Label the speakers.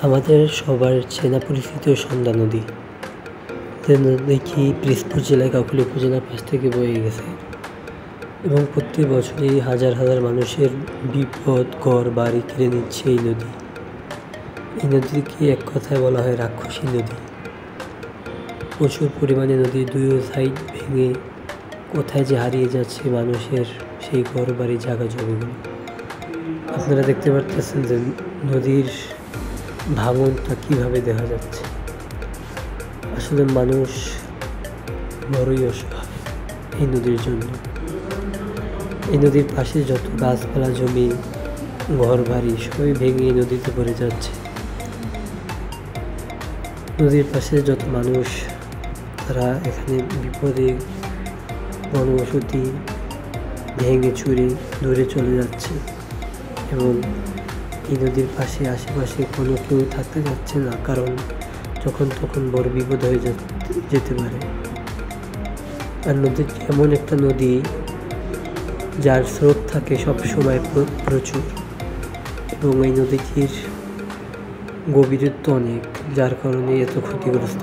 Speaker 1: আমাদের সবার চেনা পরিচিত সন্ধ্যা নদী, যে নদীটি পিরোজপুর জেলায় কাউখালী উপজেলার পাশ থেকে বয়ে গেছে এবং প্রতি বছরই হাজার হাজার মানুষের বিপদ ঘর বাড়ি কেড়ে নিচ্ছে এই নদী। এই নদীকে এক কথায় বলা হয় রাক্ষসী নদী। প্রচুর পরিমাণে নদীর দুই সাইড ভেঙে কোথায় যে হারিয়ে যাচ্ছে মানুষের সেই ঘর বাড়ি জায়গা জমিগুলো। আপনারা দেখতে পারতেছেন যে নদীর ভাঙনটা কীভাবে দেখা যাচ্ছে। আসলে মানুষ বড়ই অসহায় এই নদীর জন্য। এই নদীর পাশে যত গাছপালা জমি ঘর বাড়ি সবই ভেঙে এই নদীতে পড়ে যাচ্ছে। নদীর পাশে যত মানুষ তারা এখানে বিপদে বনবসতি ভেঙে চুরে দূরে চলে যাচ্ছে এবং এই নদীর পাশে আশেপাশে কোনো কেউ থাকতে যাচ্ছে না, কারণ যখন তখন বড় বিপদ হয়ে যেতে পারে। আর নদীটি এমন একটা নদী যার স্রোত থাকে সবসময় প্রচুর এবং এই নদীটির গভীরত্ব অনেক, যার কারণে এত ক্ষতিগ্রস্ত।